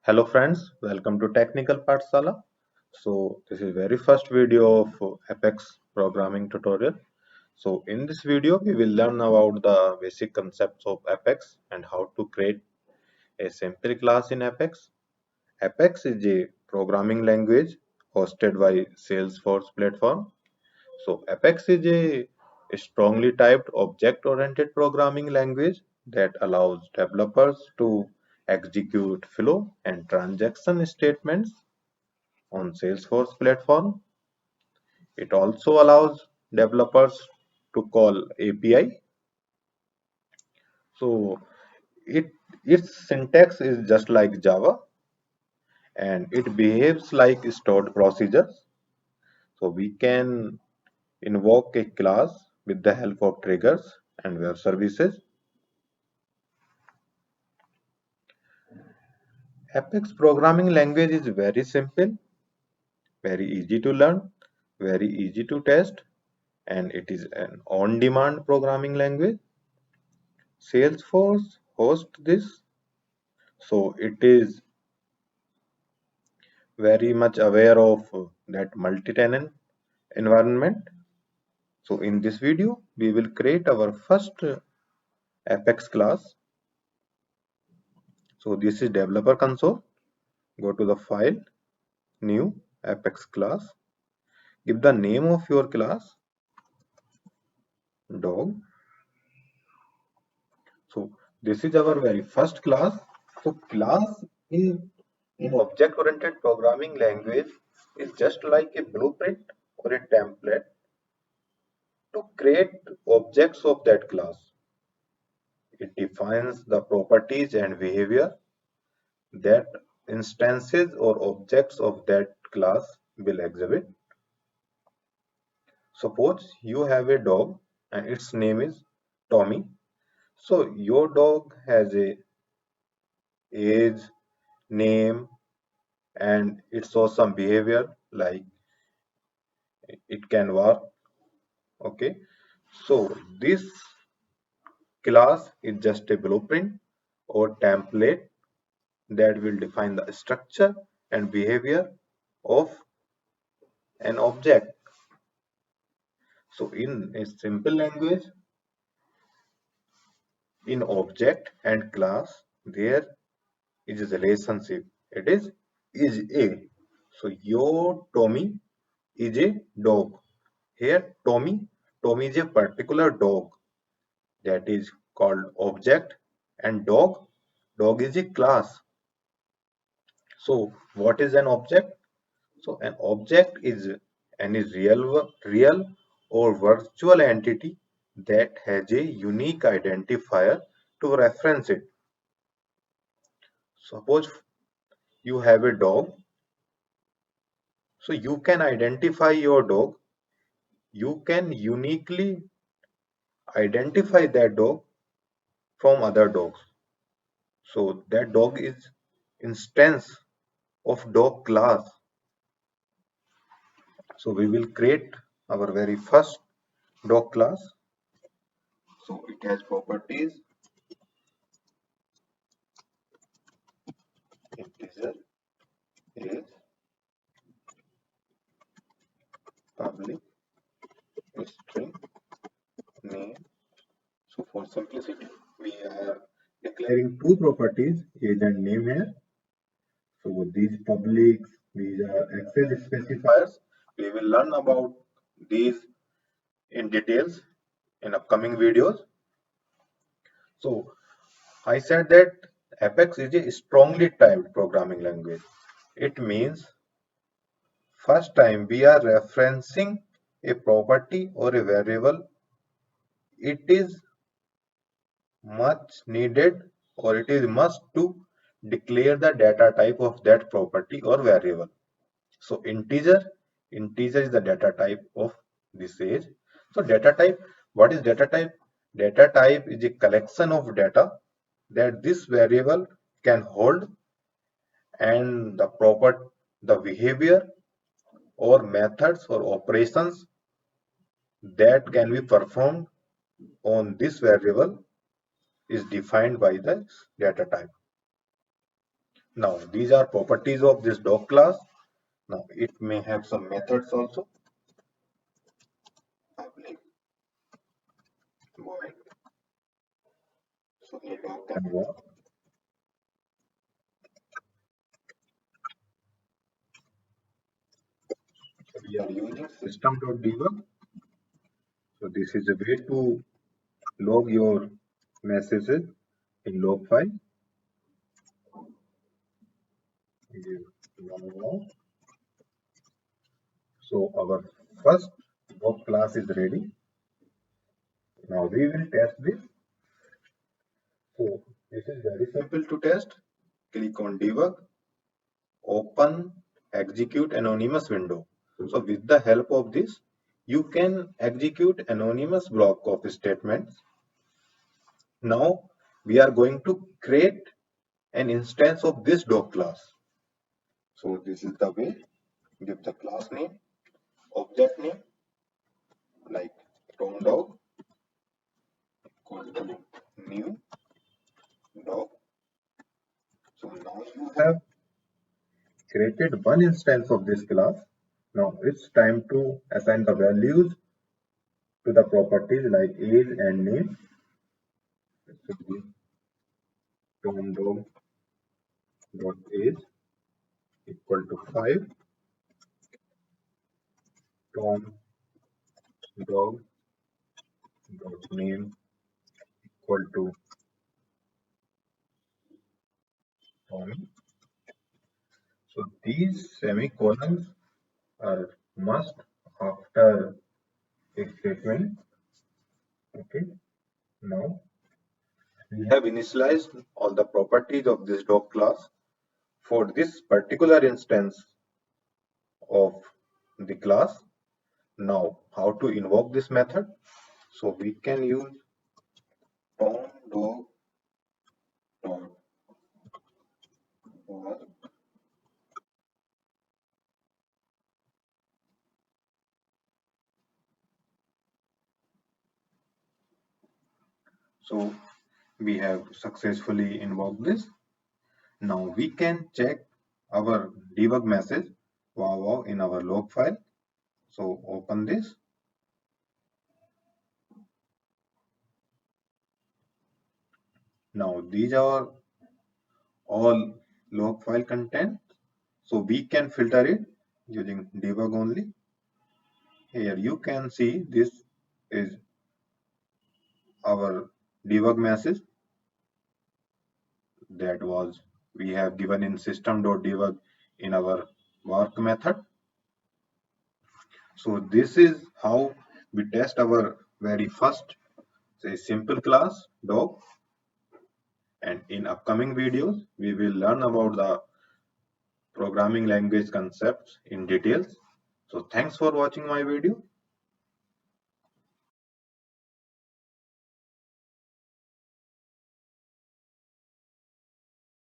Hello friends, welcome to Technical Pathsala. So this is very first video of Apex programming tutorial. So in this video we will learn about the basic concepts of Apex and how to create a simple class in Apex. Apex is a programming language hosted by Salesforce platform. So Apex is a strongly typed object-oriented programming language that allows developers to execute flow and transaction statements on Salesforce platform. It also allows developers to call API. So it its syntax is just like Java and it behaves like stored procedures. So we can invoke a class with the help of triggers and web services. Apex programming language is very simple, very easy to learn, very easy to test, and it is an on-demand programming language. Salesforce hosts this, so it is very much aware of that multi-tenant environment. So in this video, we will create our first Apex class. So this is developer console. Go to the file, new Apex class. Give the name of your class, dog. So this is our very first class. So class in object-oriented programming language is just like a blueprint or a template to create objects of that class. It defines the properties and behavior that instances or objects of that class will exhibit. Suppose you have a dog and its name is Tommy. So your dog has a age, name, and it shows some behavior like it can walk. Okay, so this class is just a blueprint or template that will define the structure and behavior of an object. So in a simple language, in object and class there is a relationship. It is a. So your Tommy is a dog. Here Tommy is a particular dog that is called object, and dog is a class. So what is an object? So an object is any real or virtual entity that has a unique identifier to reference it. Suppose you have a dog, so you can identify your dog. You can uniquely identify that dog from other dogs. So that dog is instance of dog class. So we will create our very first dog class. So it has properties integer, age, public, string, name. So for simplicity, we are declaring two properties, age and name here. So these publics, these are access specifiers. We will learn about these in details in upcoming videos. So I said that Apex is a strongly typed programming language. It means first time we are referencing a property or a variable, it is much needed or it is must to declare the data type of that property or variable. So integer is the data type of this age. So data type, what is data type? Data type is a collection of data that this variable can hold, and the behavior or methods or operations that can be performed on this variable is defined by the data type. Now these are properties of this dog class. Now it may have some methods also. Public void. So a dog can walk. So we are using system.debug. So this is a way to log your messages in log file. So our first dog class is ready. Now we will test this. So this is very simple to test. Click on debug, open, execute anonymous window. So with the help of this, you can execute anonymous block of statements. Now we are going to create an instance of this dog class. So this is the way. Give the class name, object name, like Tom dog, equal to new dog. So now you have created one instance of this class. Now it's time to assign the values to the properties like age and name. It should be Tom dog dot age equal to 5, Tom dog dot name equal to Tommy. So these semicolons are must after a statement. Okay. Now we have initialized all the properties of this dog class. For this particular instance of the class, now how to invoke this method? So we can use Tom dog dot work. So we have successfully invoked this. Now we can check our debug message wow wow in our log file. So open this. Now these are all log file content. So we can filter it using debug only. Here you can see this is our debug message that was we have given in system.debug in our work method. So this is how we test our very first say simple class dog, and in upcoming videos we will learn about the programming language concepts in details. So thanks for watching my video.